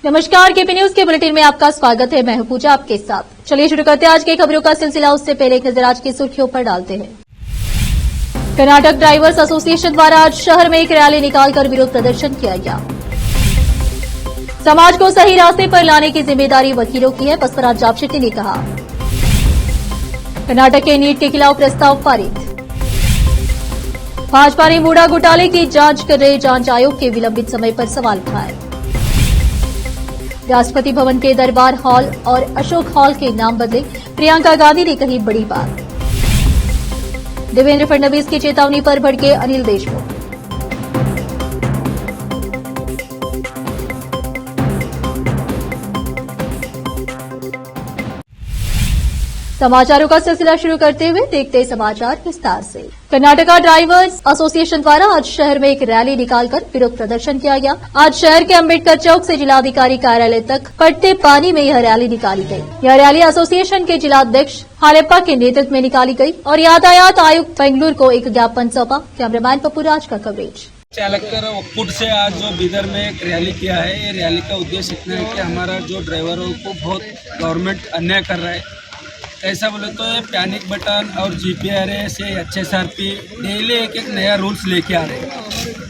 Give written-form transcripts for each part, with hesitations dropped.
नमस्कार, KP news के bulletin में आपका स्वागत है। मैं हूं पूजा आपके साथ। चलिए शुरू करते हैं आज की खबरों का सिलसिला। उससे पहले एक नजर आज की सुर्खियों पर डालते हैं। कर्नाटक ड्राइवर्स एसोसिएशन द्वारा आज शहर में एक रैली निकालकर विरोध प्रदर्शन किया गया। समाज को सही रास्ते पर लाने की जिम्मेदारी वकीलों की है, बसवराज जापशेट्टी ने कहा। कर्नाटक के नीट के खिलाफ प्रस्ताव पारित। भाजपा ने मूडा घोटाले की जांच कर रहे जांच आयोग के विलंबित समय पर सवाल उठाए। राष्ट्रपति भवन के दरबार हॉल और अशोक हॉल के नाम बदले, प्रियंका गांधी ने कही बड़ी बात। देवेंद्र फडणवीस की चेतावनी पर भड़के अनिल देशमुख। समाचारों का सिलसिला शुरू करते हुए देखते हैं समाचार विस्तार से। कर्नाटका ड्राइवर्स एसोसिएशन द्वारा आज शहर में एक रैली निकालकर विरोध प्रदर्शन किया गया। आज शहर के अंबेडकर चौक से जिलाधिकारी कार्यालय तक पट्टे पानी में यह रैली निकाली गई। यह रैली एसोसिएशन के जिलाध्यक्ष हालेप्पा के नेतृत्व में निकाली गई और यातायात आयुक्त बेंगलुरु को एक ज्ञापन सौंपा। कैमरामैन पप्पू राज का कवरेज। चालकर कुट से आज जो बीदर में एक रैली किया है, ये रैली का उद्देश्य इतना है कि हमारा जो ड्राइवरों को बहुत गवर्नमेंट अन्याय कर रहा है। ऐसा बोले तो ये पैनिक बटन और GPRS या HSRP डेली एक नया रूल्स लेके आ रहे हैं।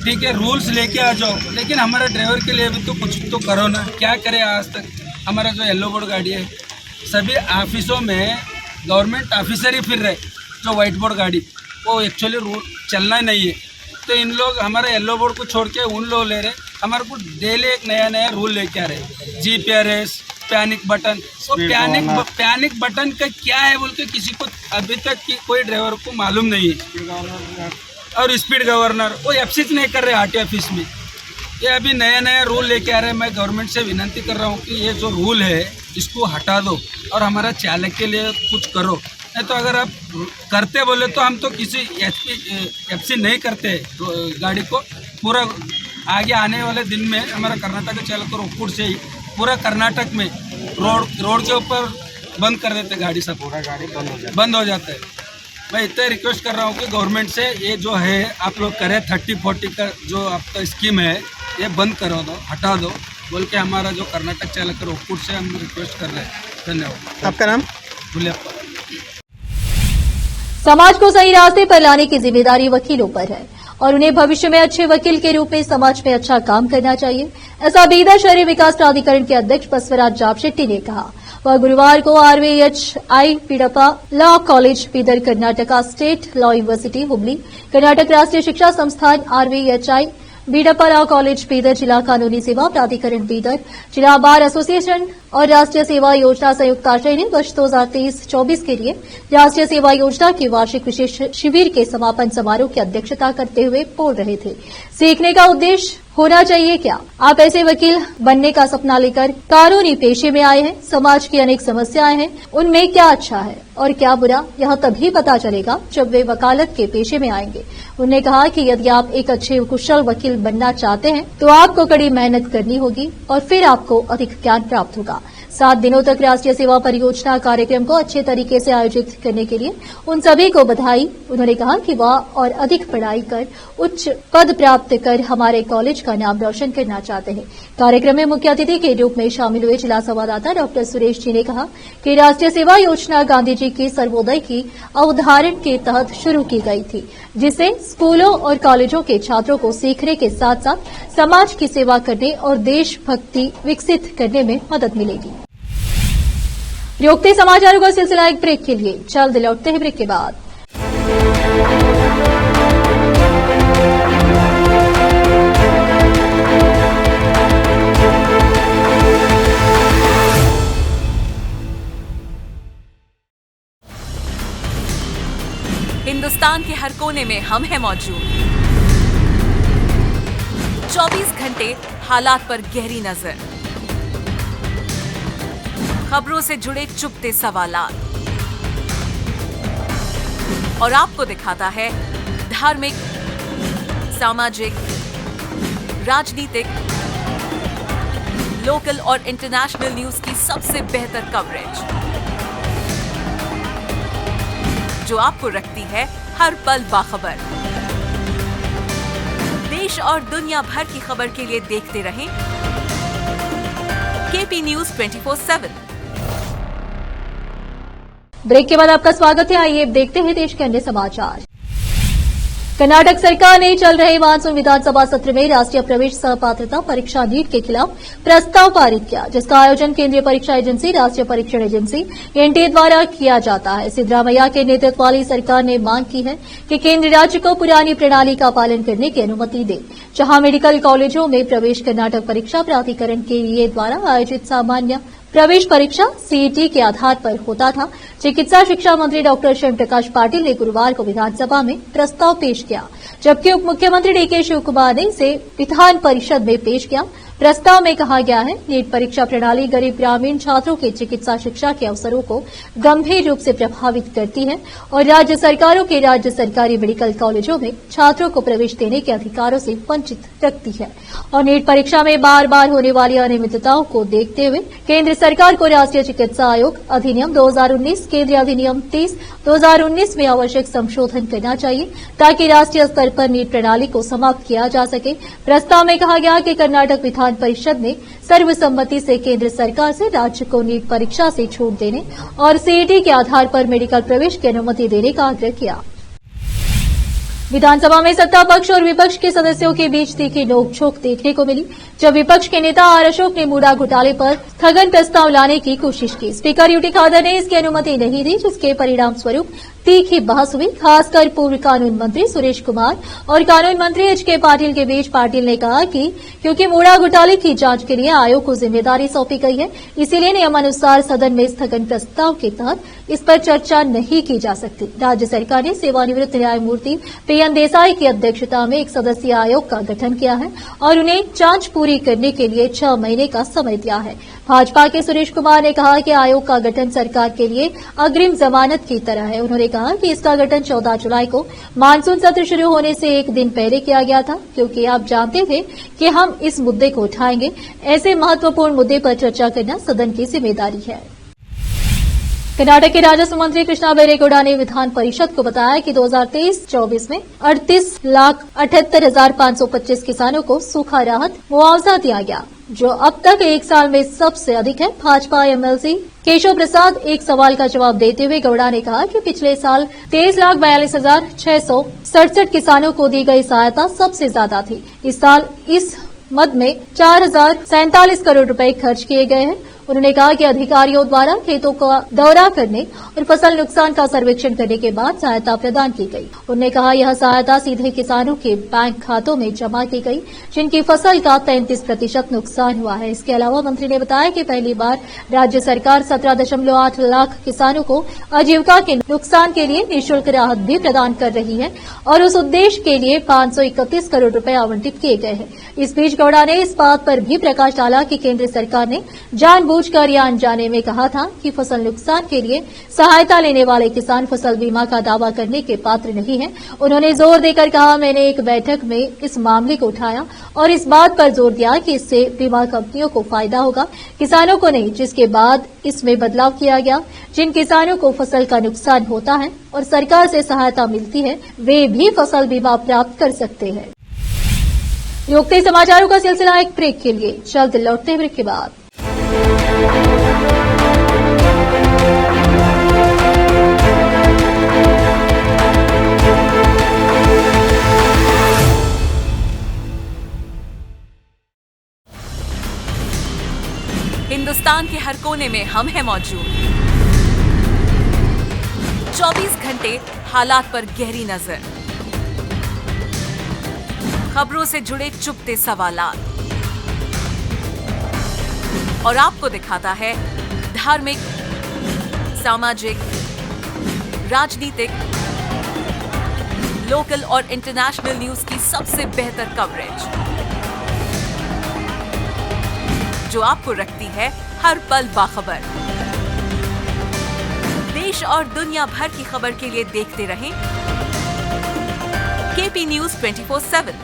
ठीक है, रूल्स लेके आ जाओ, लेकिन हमारे ड्राइवर के लिए भी तो कुछ तो करो ना। क्या करे, आज तक हमारा जो येलो बोर्ड गाड़ी है, सभी ऑफिसों में गवर्नमेंट ऑफिसर ही फिर रहे। जो व्हाइट बोर्ड गाड़ी वो एक्चुअली रूल चलना नहीं है, तो इन लोग हमारे येलो बोर्ड को छोड़ के उन लोग ले रहे। हमारे को डेली एक नया रूल लेके आ रहे। GPRS, panic button. तो पैनिक बटन का क्या है बोल के किसी को अभी तक की कोई ड्राइवर को मालूम नहीं है। और स्पीड गवर्नर वो एफसीज नहीं कर रहे RTO ऑफिस में। ये अभी नया रूल लेके आ रहे हैं। मैं गवर्नमेंट से विनती कर रहा हूँ कि ये जो रूल है इसको हटा दो और हमारा चालक के लिए कुछ करो। नहीं तो अगर आप करते बोले तो हम तो किसी एफसी नहीं करते गाड़ी को। पूरा आगे आने वाले दिन में हमारा कर्नाटक चालक रोकपुर से ही पूरा कर्नाटक में रोड के ऊपर बंद कर देते गाड़ी, सब पूरा गाड़ी बंद हो जाता है। मैं इतना रिक्वेस्ट कर रहा हूँ कि गवर्नमेंट से ये जो है आप लोग करें 30-40 का जो आपका स्कीम है ये बंद करो दो, हटा दो बोल के हमारा जो कर्नाटक चालक रोकपुर से हम रिक्वेस्ट कर रहे हैं। धन्यवाद। आपका नाम? गुलियाप्पा। समाज को सही रास्ते पर लाने की जिम्मेदारी वकीलों पर है और उन्हें भविष्य में अच्छे वकील के रूप में समाज में अच्छा काम करना चाहिए, ऐसा बीदर शहरी विकास प्राधिकरण के अध्यक्ष बसवराज जापशेट्टी ने कहा। वह गुरुवार को RVHI Bidappa law college Bidar, Karnataka state law university Hubli, Karnataka राष्ट्रीय शिक्षा संस्थान RVHI Bidappa law college Bidar, जिला कानूनी सेवा प्राधिकरण बीदर, जिला बार एसोसिएशन और राष्ट्रीय सेवा योजना संयुक्त आश्रय ने वर्ष 2023-24 के लिए राष्ट्रीय सेवा योजना की वार्षिक विशेष शिविर के समापन समारोह की अध्यक्षता करते हुए बोल रहे थे। सीखने का उद्देश्य होना चाहिए क्या? आप ऐसे वकील बनने का सपना लेकर कानूनी पेशे में आए हैं। समाज की अनेक समस्याएं हैं, उनमें क्या अच्छा है और क्या बुरा, यह तभी पता चलेगा जब वे वकालत के पेशे में आएंगे। उन्होंने कहा कि यदि आप एक अच्छे कुशल वकील बनना चाहते हैं तो आपको कड़ी मेहनत करनी होगी और फिर आपको अधिक ज्ञान प्राप्त होगा। 7 दिनों तक राष्ट्रीय सेवा परियोजना कार्यक्रम को अच्छे तरीके से आयोजित करने के लिए उन सभी को बधाई। उन्होंने कहा कि वह और अधिक पढ़ाई कर उच्च पद प्राप्त कर हमारे कॉलेज का नाम रोशन करना चाहते हैं। कार्यक्रम में मुख्य अतिथि के रूप में शामिल हुए जिला संवाददाता डॉक्टर सुरेश जी ने कहा कि राष्ट्रीय सेवा योजना गांधी जी की सर्वोदय की अवधारणा के तहत शुरू की गई थी, जिससे स्कूलों और कॉलेजों के छात्रों को सीखने के साथ साथ समाज की सेवा करने और देशभक्ति विकसित करने में मदद मिलेगी। रोकते समाचारों का सिलसिला एक ब्रेक के लिए, जल्द लौटते हैं ब्रेक के बाद। हिंदुस्तान के हर कोने में हम हैं मौजूद। 24 घंटे हालात पर गहरी नजर, खबरों से जुड़े चुपते सवालात और आपको दिखाता है धार्मिक, सामाजिक, राजनीतिक, लोकल और इंटरनेशनल न्यूज की सबसे बेहतर कवरेज, जो आपको रखती है हर पल बाखबर। देश और दुनिया भर की खबर के लिए देखते रहें KP News 24/7। ब्रेक के बाद आपका स्वागत है। आइए अब देखते हैं देश के अन्य समाचार। कर्नाटक सरकार ने चल रहे मानसून विधानसभा सत्र में राष्ट्रीय प्रवेश सह पात्रता परीक्षा नीट के खिलाफ प्रस्ताव पारित किया, जिसका आयोजन केंद्रीय परीक्षा एजेंसी राष्ट्रीय परीक्षण एजेंसी एनटीए द्वारा किया जाता है। सिद्धरामैया के नेतृत्व वाली सरकार ने मांग की है कि केंद्र राज्य को पुरानी प्रणाली का पालन करने की अनुमति दे, जहां मेडिकल कॉलेजों में प्रवेश कर्नाटक परीक्षा प्राधिकरण के लिए द्वारा आयोजित सामान्य प्रवेश परीक्षा सीईटी के आधार पर होता था। चिकित्सा शिक्षा मंत्री डॉक्टर शिव प्रकाश पाटिल ने गुरुवार को विधानसभा में प्रस्ताव पेश किया, जबकि उप मुख्यमंत्री डीके शिवकुमार ने इसे विधान परिषद में पेश किया। प्रस्ताव में कहा गया है, नीट परीक्षा प्रणाली गरीब ग्रामीण छात्रों के चिकित्सा शिक्षा के अवसरों को गंभीर रूप से प्रभावित करती है और राज्य सरकारों के राज्य सरकारी मेडिकल कॉलेजों में छात्रों को प्रवेश देने के अधिकारों से वंचित रखती है। और नीट परीक्षा में बार बार होने वाली अनियमितताओं को देखते हुए केंद्र सरकार को राष्ट्रीय चिकित्सा आयोग अधिनियम 2019, केंद्रीय अधिनियम 30/2019 में आवश्यक संशोधन करना चाहिए, ताकि राष्ट्रीय स्तर पर नीट प्रणाली को समाप्त किया जा सके। प्रस्ताव में कहा गया कि कर्नाटक विधान परिषद ने सर्वसम्मति से केंद्र सरकार से राज्य को नीट परीक्षा से छूट देने और सीईटी के आधार पर मेडिकल प्रवेश की अनुमति देने का आग्रह किया। विधानसभा में सत्ता पक्ष और विपक्ष के सदस्यों के बीच तीखी नोकझोंक देखने को मिली, जब विपक्ष के नेता आर अशोक ने मूडा घोटाले पर स्थगन प्रस्ताव लाने की कोशिश की। स्पीकर यूटी खादर ने इसकी अनुमति नहीं दी, जिसके परिणाम स्वरूप तीखी बहस हुई। खासकर पूर्व कानून मंत्री सुरेश कुमार और कानून मंत्री एच.के. पाटिल के बीच पाटिल ने कहा कि क्योंकि मूडा घोटाले की जांच के लिए आयोग को जिम्मेदारी सौंपी गई है, इसीलिए नियमानुसार सदन में स्थगन प्रस्ताव के तहत इस पर चर्चा नहीं की जा सकती। राज्य सरकार ने सेवानिवृत्त न्यायमूर्ति पीएन देसाई की अध्यक्षता में एक सदस्यीय आयोग का गठन किया है और उन्हें जांच पूरी करने के लिए 6 महीने का समय दिया है। भाजपा के सुरेश कुमार ने कहा कि आयोग का गठन सरकार के लिए अग्रिम जमानत की तरह है। उन्होंने कहा कि इसका गठन 14 जुलाई को मानसून सत्र शुरू होने से एक दिन पहले किया गया था, क्योंकि आप जानते थे कि हम इस मुद्दे को उठाएंगे। ऐसे महत्वपूर्ण मुद्दे पर चर्चा करना सदन की जिम्मेदारी है। कर्नाटक के राजस्व मंत्री कृष्णा बैरेगौड़ा ने विधान परिषद को बताया कि 2023-24 में 38,78,525 किसानों को सूखा राहत मुआवजा दिया गया, जो अब तक एक साल में सबसे अधिक है। भाजपा एमएलसी केशव प्रसाद एक सवाल का जवाब देते हुए गौड़ा ने कहा कि पिछले साल 23,42,667 किसानों को दी गई सहायता सबसे ज्यादा थी। इस साल इस मद में 4,047 करोड़ रुपए खर्च किए गए हैं। उन्होंने कहा कि अधिकारियों द्वारा खेतों का दौरा करने और फसल नुकसान का सर्वेक्षण करने के बाद सहायता प्रदान की गई। उन्होंने कहा यह सहायता सीधे किसानों के बैंक खातों में जमा की गई, जिनकी फसल का 33% नुकसान हुआ है। इसके अलावा मंत्री ने बताया कि पहली बार राज्य सरकार 17.8 लाख किसानों को आजीविका के नुकसान के लिए निःशुल्क राहत भी प्रदान कर रही है और उस उद्देश्य के लिए 531 करोड़ रुपए आवंटित किए गए हैं। इस बीच गौड़ा ने इस बात पर भी प्रकाश डाला कि केंद्र सरकार ने जानबूझकर या अनजाने में कहा था कि फसल नुकसान के लिए सहायता लेने वाले किसान फसल बीमा का दावा करने के पात्र नहीं है। उन्होंने जोर देकर कहा, मैंने एक बैठक में इस मामले को उठाया और इस बात पर जोर दिया कि इससे बीमा कंपनियों को फायदा होगा, किसानों को नहीं। जिसके बाद इसमें बदलाव किया गया। जिन किसानों को फसल का नुकसान होता है और सरकार से सहायता मिलती है, वे भी फसल बीमा प्राप्त कर सकते हैं। रोकते समाचारों का सिलसिला एक ब्रेक के लिए, जल्द लौटते हैं ब्रेक के बाद। हिंदुस्तान के हर कोने में हम हैं मौजूद। 24 घंटे हालात पर गहरी नजर, खबरों से जुड़े चुपते सवालात और आपको दिखाता है धार्मिक, सामाजिक, राजनीतिक, लोकल और इंटरनेशनल न्यूज की सबसे बेहतर कवरेज, जो आपको रखती है हर पल बाखबर। देश और दुनिया भर की खबर के लिए देखते रहें केपी न्यूज 24/7।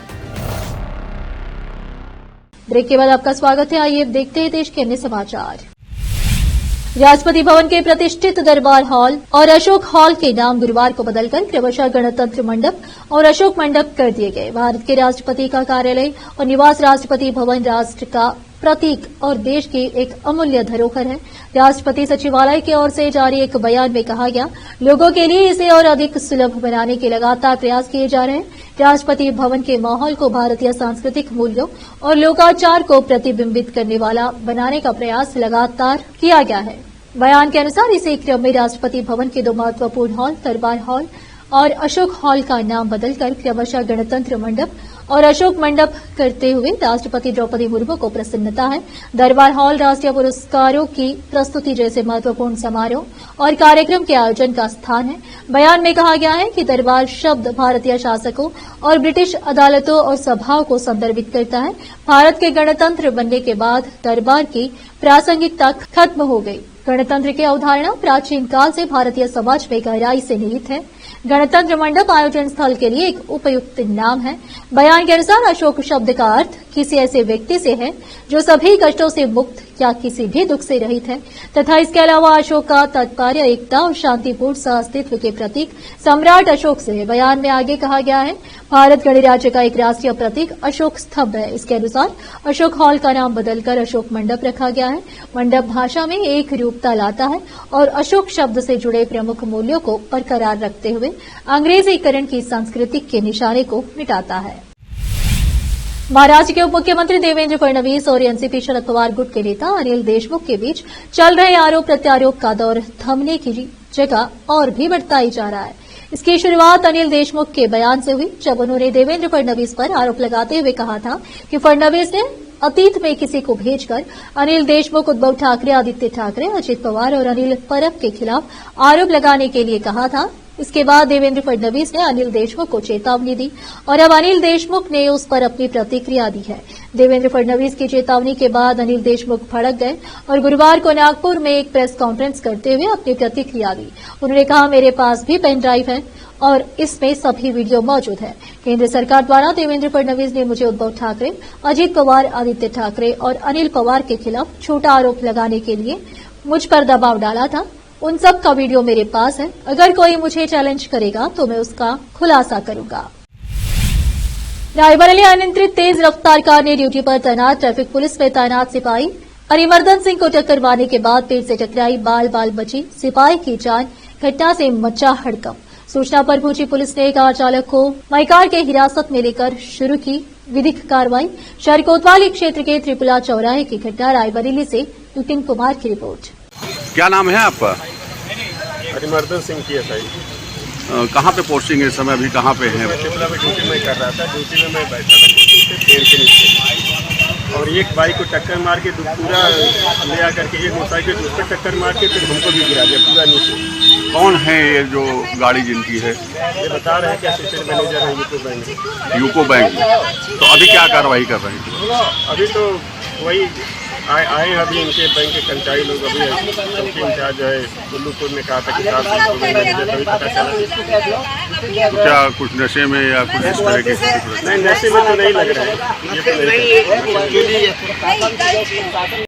ब्रेक के बाद आपका स्वागत है। आइए अब देखते हैं देश के अन्य समाचार। राष्ट्रपति भवन के प्रतिष्ठित दरबार हॉल और अशोक हॉल के नाम गुरुवार को बदलकर क्रमशः गणतंत्र मंडप और अशोक मंडप कर दिए गए। भारत के राष्ट्रपति का कार्यालय और निवास राष्ट्रपति भवन राष्ट्र का प्रतीक और देश की एक अमूल्य धरोहर है। राष्ट्रपति सचिवालय की ओर से जारी एक बयान में कहा गया, लोगों के लिए इसे और अधिक सुलभ बनाने के लगातार प्रयास किए जा रहे हैं। राष्ट्रपति भवन के माहौल को भारतीय सांस्कृतिक मूल्यों और लोकाचार को प्रतिबिंबित करने वाला बनाने का प्रयास लगातार किया गया है। बयान के अनुसार इसी क्रम में राष्ट्रपति भवन के 2 महत्वपूर्ण हॉल दरबार हॉल और अशोक हॉल का नाम बदलकर क्रमशः गणतंत्र मंडप और अशोक मंडप करते हुए राष्ट्रपति द्रौपदी मुर्मू को प्रसन्नता है। दरबार हॉल राष्ट्रीय पुरस्कारों की प्रस्तुति जैसे महत्वपूर्ण समारोह और कार्यक्रम के आयोजन का स्थान है। बयान में कहा गया है कि दरबार शब्द भारतीय शासकों और ब्रिटिश अदालतों और सभाओं को संदर्भित करता है। भारत के गणतंत्र बनने के बाद दरबार की प्रासंगिकता खत्म हो गई। गणतंत्र की अवधारणा प्राचीन काल से भारतीय समाज में गहराई से निहित है। गणतंत्र मंडप आयोजन स्थल के लिए एक उपयुक्त नाम है। बयान के अनुसार अशोक शब्द का अर्थ किसी ऐसे व्यक्ति से है जो सभी कष्टों से मुक्त या किसी भी दुख से रहित है तथा इसके अलावा अशोक का तात्पर्य एकता और शांतिपूर्ण सहअस्तित्व के प्रतीक सम्राट अशोक से है। बयान में आगे कहा गया है, भारत गणराज्य का एक राष्ट्रीय प्रतीक अशोक स्तंभ है। इसके अनुसार अशोक हॉल का नाम बदलकर अशोक मंडप रखा गया है। मंडप भाषा में एक रूपता लाता है और अशोक शब्द से जुड़े प्रमुख मूल्यों को बरकरार रखते हुए अंग्रेजीकरण की संस्कृति के निशाने को मिटाता है। महाराष्ट्र के उप मुख्यमंत्री देवेंद्र फडणवीस और एनसीपी शरद पवार गुट के नेता अनिल देशमुख के बीच चल रहे आरोप प्रत्यारोप का दौर थमने की जगह और भी बढ़ता जा रहा है। इसकी शुरुआत अनिल देशमुख के बयान से हुई, जब उन्होंने देवेंद्र फडणवीस पर आरोप लगाते हुए कहा था कि फडणवीस ने अतीत में किसी को भेजकर अनिल देशमुख, उद्धव ठाकरे, आदित्य ठाकरे, अजित पवार और अनिल परब के खिलाफ आरोप लगाने के लिए कहा था। इसके बाद देवेंद्र फडणवीस ने अनिल देशमुख को चेतावनी दी और अब अनिल देशमुख ने उस पर अपनी प्रतिक्रिया दी है। देवेंद्र फडणवीस की चेतावनी के बाद अनिल देशमुख भड़क गए और गुरुवार को नागपुर में एक प्रेस कॉन्फ्रेंस करते हुए अपनी प्रतिक्रिया दी। उन्होंने कहा, मेरे पास भी पेन ड्राइव है और इसमें सभी वीडियो मौजूद है। केंद्र सरकार द्वारा देवेंद्र फडणवीस ने मुझे उद्धव ठाकरे, अजित पवार, आदित्य ठाकरे और अनिल पवार के खिलाफ छोटा आरोप लगाने के लिए मुझ पर दबाव डाला था। उन सब का वीडियो मेरे पास है। अगर कोई मुझे चैलेंज करेगा तो मैं उसका खुलासा करूंगा। रायबरेली अनियंत्रित तेज रफ्तार कार ने ड्यूटी पर तैनात ट्रैफिक पुलिस में तैनात सिपाही अरिमर्दन सिंह को टक्कर मारने के बाद पेड़ से टकराई, बाल बाल बची सिपाही की जान। घटना से मचा हड़कंप। सूचना पर पहुंची पुलिस ने कार चालक को मईकार के हिरासत में लेकर शुरू की विधिक कार्रवाई। शहर कोतवाली क्षेत्र के त्रिपुला चौराहे की घटना। रायबरेली से विपिन कुमार की रिपोर्ट। क्या नाम है आपका? अरिमर्दन सिंह की एसआई। कहाँ पे पोस्टिंग है इस समय? अभी कहाँ पे है? शिमला में ड्यूटी में कर रहा था। ड्यूटी में मैं बैठा था पेड़ के नीचे और एक बाइक को टक्कर मार के पूरा ले आकर के एक मोटरसाइकिल उस पर टक्कर मार के फिर हमको भी गिरा दिया पूरा नीचे। कौन है ये जो गाड़ी जिनकी है? ये बता रहे हैं कि असिस्टेंट मैनेजर है यूको बैंक। UCO bank. तो अभी क्या कार्रवाई कर रहे हैं? अभी तो वही आए अभी इनके बैंक के कर्मचारी लोग अभी चौकी इंचार्ज है उल्लूपुर ने कहा था कि तभी पता चला। तो क्या कुछ नशे में या कुछ इस तरह के? नहीं, नशे में तो नहीं लग रहा है। ये तो नहीं।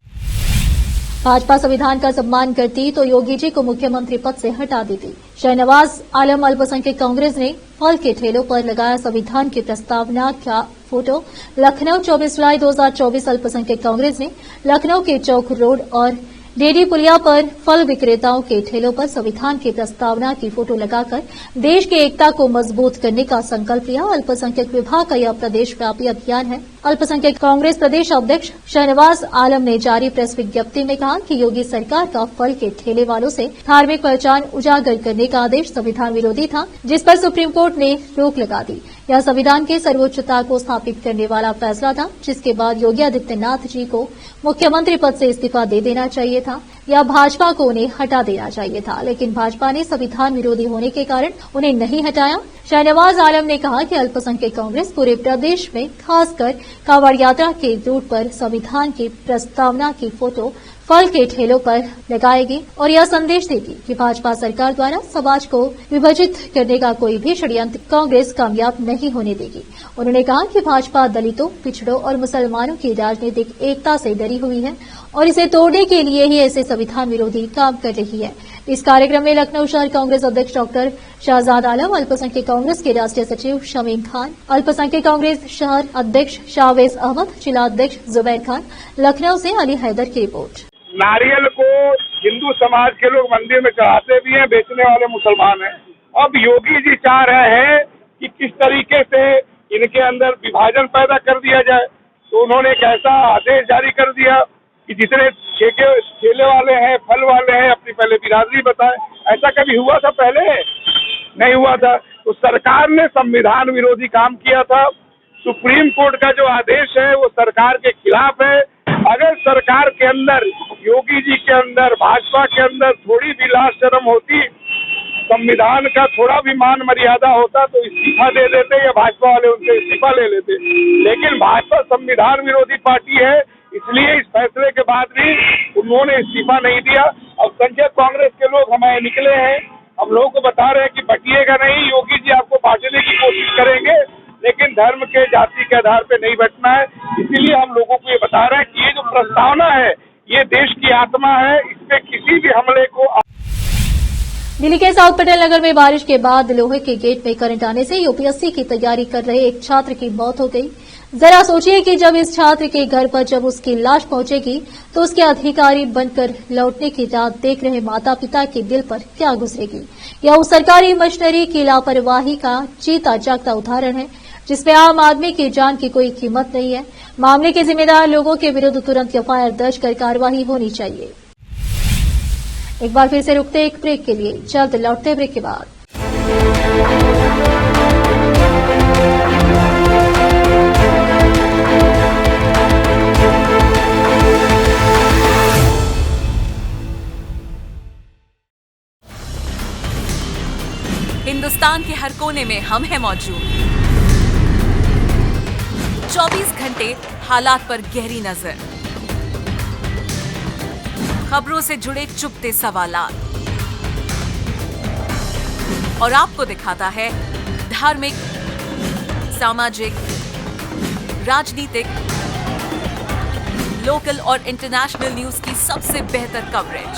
भाजपा संविधान का सम्मान करती तो योगी जी को मुख्यमंत्री पद से हटा देती। शाहनवाज आलम अल्पसंख्यक कांग्रेस ने फल के ठेलों पर लगाया संविधान की प्रस्तावना का फोटो। लखनऊ 24 जुलाई 2024 अल्पसंख्यक कांग्रेस ने लखनऊ के चौक रोड और डेडी पुलिया पर फल विक्रेताओं के ठेलों पर संविधान की प्रस्तावना की फोटो लगाकर देश की एकता को मजबूत करने का संकल्प लिया। अल्पसंख्यक विभाग का यह प्रदेशव्यापी अभियान है। अल्पसंख्यक कांग्रेस प्रदेश अध्यक्ष शाहनवाज आलम ने जारी प्रेस विज्ञप्ति में कहा कि योगी सरकार का फल के ठेले वालों से धार्मिक पहचान उजागर करने का आदेश संविधान विरोधी था, जिस पर सुप्रीम कोर्ट ने रोक लगा दी। यह संविधान के सर्वोच्चता को स्थापित करने वाला फैसला था, जिसके बाद योगी आदित्यनाथ जी को मुख्यमंत्री पद से इस्तीफा दे देना चाहिए था या भाजपा को उन्हें हटा देना चाहिए था, लेकिन भाजपा ने संविधान विरोधी होने के कारण उन्हें नहीं हटाया। शाहनवाज आलम ने कहा कि अल्पसंख्यक कांग्रेस पूरे प्रदेश में खासकर कांवड़ यात्रा के रूट पर संविधान की प्रस्तावना की फोटो फल के ठेलों पर लगाएगी और यह संदेश देगी कि भाजपा सरकार द्वारा समाज को विभाजित करने का कोई भी षड्यंत्र कांग्रेस कामयाब नहीं होने देगी। उन्होंने कहा कि भाजपा दलितों, पिछड़ों और मुसलमानों की राजनीतिक एकता से डरी हुई है और इसे तोड़ने के लिए ही ऐसे संविधान विरोधी काम कर रही है। इस कार्यक्रम में लखनऊ शहर कांग्रेस अध्यक्ष डॉक्टर शाहजाद आलम, अल्पसंख्यक कांग्रेस के राष्ट्रीय सचिव शमीम खान, अल्पसंख्यक कांग्रेस शहर अध्यक्ष शाहवेज अहमद, जिला अध्यक्ष जुबैर खान, लखनऊ से अली हैदर की रिपोर्ट। नारियल को हिंदू समाज के लोग मंदिर में चढ़ाते भी हैं, बेचने वाले मुसलमान हैं। अब योगी जी चाह रहे हैं कि किस तरीके से इनके अंदर विभाजन पैदा कर दिया जाए, तो उन्होंने एक ऐसा आदेश जारी कर दिया कि जितने ठेले वाले हैं, फल वाले हैं, अपनी पहले बिरादरी बताएं। ऐसा कभी हुआ था पहले? नहीं हुआ था। तो सरकार ने संविधान विरोधी काम किया था। सुप्रीम कोर्ट का जो आदेश है वो सरकार के खिलाफ है। अगर सरकार के अंदर, योगी जी के अंदर, भाजपा के अंदर थोड़ी भी लाज शर्म होती, संविधान का थोड़ा भी मान मर्यादा होता तो इस्तीफा दे देते या भाजपा वाले उनसे इस्तीफा ले लेते। लेकिन भाजपा संविधान विरोधी पार्टी है, इसलिए इस फैसले के बाद भी उन्होंने इस्तीफा नहीं दिया। अब संख्यक कांग्रेस के लोग हमारे निकले हैं, हम लोगों को बता रहे हैं कि बटिएगा नहीं, योगी जी आपको बांटने की कोशिश करेंगे, लेकिन धर्म के, जाति के आधार पे नहीं बटना है। इसीलिए हम लोगों को ये बता रहे हैं कि ये जो प्रस्तावना है ये देश की आत्मा है, इस पे किसी भी हमले को। दिल्ली के साउथ पटेल नगर में बारिश के बाद लोहे के गेट में करंट आने से यूपीएससी की तैयारी कर रहे एक छात्र की मौत हो गई। जरा सोचिए कि जब इस छात्र के घर पर जब उसकी लाश पहुंचेगी तो उसके अधिकारी बनकर लौटने की रात देख रहे माता पिता के दिल पर क्या गुजरेगी। यह उस सरकारी मशीनरी की लापरवाही का जीता जागता उदाहरण है जिसमें आम आदमी की जान की कोई कीमत नहीं है। मामले के जिम्मेदार लोगों के विरुद्ध तुरंत एफआईआर दर्ज कर कार्रवाई होनी चाहिए। एक बार फिर से रुकते एक ब्रेक के लिए, जल्द लौटते ब्रेक के बाद। हिंदुस्तान के हर कोने में हम हैं मौजूद। 24 घंटे हालात पर गहरी नजर, खबरों से जुड़े चुभते सवालात और आपको दिखाता है धार्मिक, सामाजिक, राजनीतिक, लोकल और इंटरनेशनल न्यूज की सबसे बेहतर कवरेज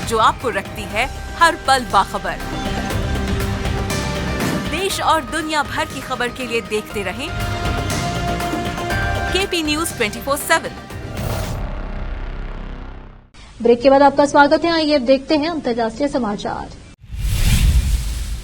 जो आपको रखती है हर पल बाखबर। देश और दुनिया भर की खबर के लिए देखते रहें केपी न्यूज 24/7। ब्रेक के बाद आपका स्वागत है। आइए अब देखते हैं अंतर्राष्ट्रीय समाचार।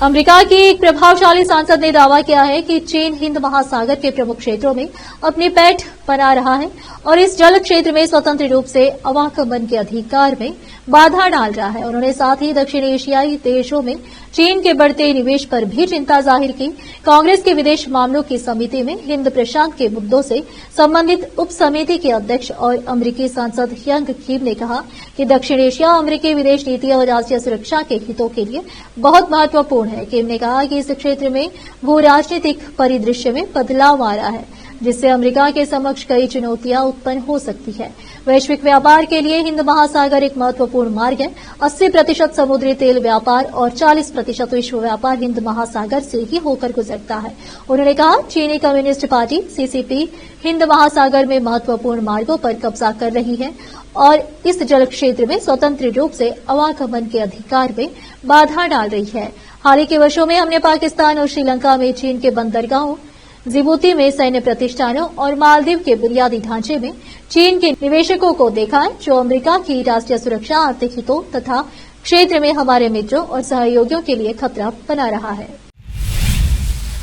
अमेरिका की एक प्रभावशाली सांसद ने दावा किया है कि चीन हिंद महासागर के प्रमुख क्षेत्रों में अपनी पैठ बना रहा है और इस जल क्षेत्र में स्वतंत्र रूप से अवागमन के अधिकार में बाधा डाल रहा है। उन्होंने साथ ही दक्षिण एशियाई देशों में चीन के बढ़ते निवेश पर भी चिंता जाहिर की। कांग्रेस के विदेश मामलों की समिति में हिंद प्रशांत के मुद्दों से संबंधित उप समिति के अध्यक्ष और अमेरिकी सांसद यंग किम ने कहा कि दक्षिण एशिया अमेरिकी विदेश नीति और राष्ट्रीय सुरक्षा के हितों के लिए बहुत महत्वपूर्ण है। किम ने कहा कि इस क्षेत्र में भू राजनीतिक परिदृश्य में बदलाव आ रहा है जिससे अमेरिका के समक्ष कई चुनौतियां उत्पन्न हो सकती है। वैश्विक व्यापार के लिए हिंद महासागर एक महत्वपूर्ण मार्ग है। 80% समुद्री तेल व्यापार और 40% विश्व व्यापार हिंद महासागर से ही होकर गुजरता है। उन्होंने कहा चीनी कम्युनिस्ट पार्टी सीसीपी हिंद महासागर में महत्वपूर्ण मार्गों पर कब्जा कर रही है और इस जल क्षेत्र में स्वतंत्र रूप से आवागमन के अधिकार में बाधा डाल रही है। हाल ही के वर्षों में हमने पाकिस्तान और श्रीलंका में चीन के बंदरगाहों, जिबूती में सैन्य प्रतिष्ठानों और मालदीव के बुनियादी ढांचे में चीन के निवेशकों को देखा है जो अमेरिका की राष्ट्रीय सुरक्षा, आर्थिक हितों तथा क्षेत्र में हमारे मित्रों और सहयोगियों के लिए खतरा बना रहा है।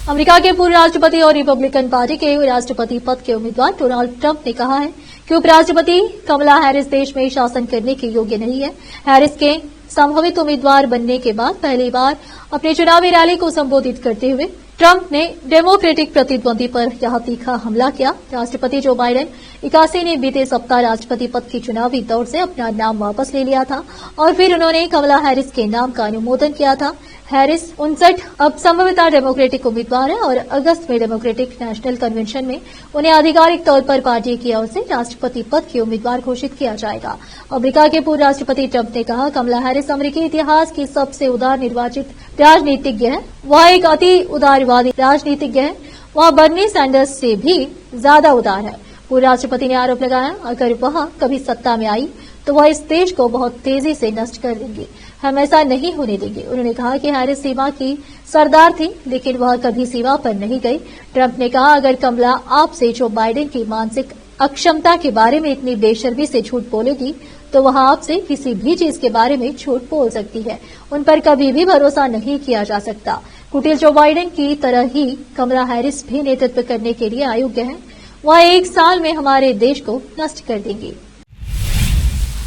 अमेरिका के पूर्व राष्ट्रपति और रिपब्लिकन पार्टी के राष्ट्रपति पद के उम्मीदवार डोनाल्ड ट्रंप ने कहा है कि उपराष्ट्रपति कमला हैरिस देश में शासन करने के योग्य नहीं है। हैरिस के संभावित उम्मीदवार बनने के बाद पहली बार अपने चुनावी रैली को संबोधित करते हुए ट्रंप ने डेमोक्रेटिक प्रतिद्वंदी पर यह तीखा हमला किया। राष्ट्रपति जो बाइडेन 81 ने बीते सप्ताह राष्ट्रपति पद की चुनावी दौड़ से अपना नाम वापस ले लिया था और फिर उन्होंने कमला हैरिस के नाम का अनुमोदन किया था। हैरिस 59 अब संभवतः डेमोक्रेटिक उम्मीदवार है और अगस्त में डेमोक्रेटिक नेशनल कन्वेंशन में उन्हें आधिकारिक तौर पर पार्टी की ओर से राष्ट्रपति पद के उम्मीदवार घोषित किया जाएगा। अमेरिका के पूर्व राष्ट्रपति ट्रंप ने कहा, कमला हैरिस अमेरिकी इतिहास की सबसे उदार निर्वाचित राजनीतिज्ञ है। वह एक अति उदारवादी राजनीतिज्ञ है। वह बर्नी सैंडर्स से भी ज्यादा उदार है। पूर्व राष्ट्रपति ने आरोप लगाया, अगर वह कभी सत्ता में आई तो वह इस देश को बहुत तेजी से नष्ट कर देंगे। हम ऐसा नहीं होने देंगे। उन्होंने कहा कि हैरिस सीमा की सरदार थी, लेकिन वह कभी सीमा पर नहीं गई। ट्रंप ने कहा, अगर कमला आपसे जो बाइडेन की मानसिक अक्षमता के बारे में इतनी बेशर्मी से झूठ बोलेगी तो वह आपसे किसी भी चीज के बारे में झूठ बोल सकती है। उन पर कभी भी भरोसा नहीं किया जा सकता। कुटिल जो बाइडेन की तरह ही कमला हैरिस भी नेतृत्व करने के लिए अयोग्य है। वह 1 साल में हमारे देश को नष्ट कर देंगी।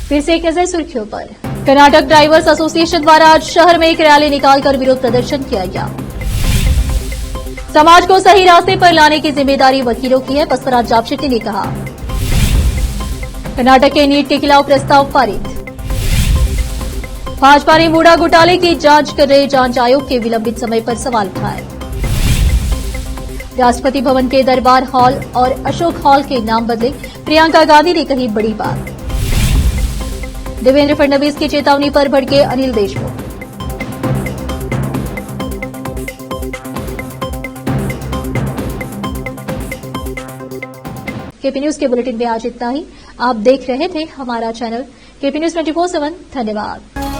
फिर से एक नजर सुर्खियों पर। कर्नाटक ड्राइवर्स एसोसिएशन द्वारा आज शहर में एक रैली निकालकर विरोध प्रदर्शन किया गया। समाज को सही रास्ते पर लाने की जिम्मेदारी वकीलों की है, बसवराज जापशेट्टी ने कहा। कर्नाटक के नीट के खिलाफ प्रस्ताव पारित। भाजपा ने मूडा घोटाले की जांच कर रहे जांच आयोग के विलंबित समय पर सवाल उठाए। राष्ट्रपति भवन के दरबार हॉल और अशोक हॉल के नाम बदले, प्रियंका गांधी ने कही बड़ी बात। देवेंद्र फडणवीस की चेतावनी पर भड़के अनिल देशमुख। केपी न्यूज के बुलेटिन में आज इतना ही। आप देख रहे थे हमारा चैनल केपी न्यूज 24/7। धन्यवाद।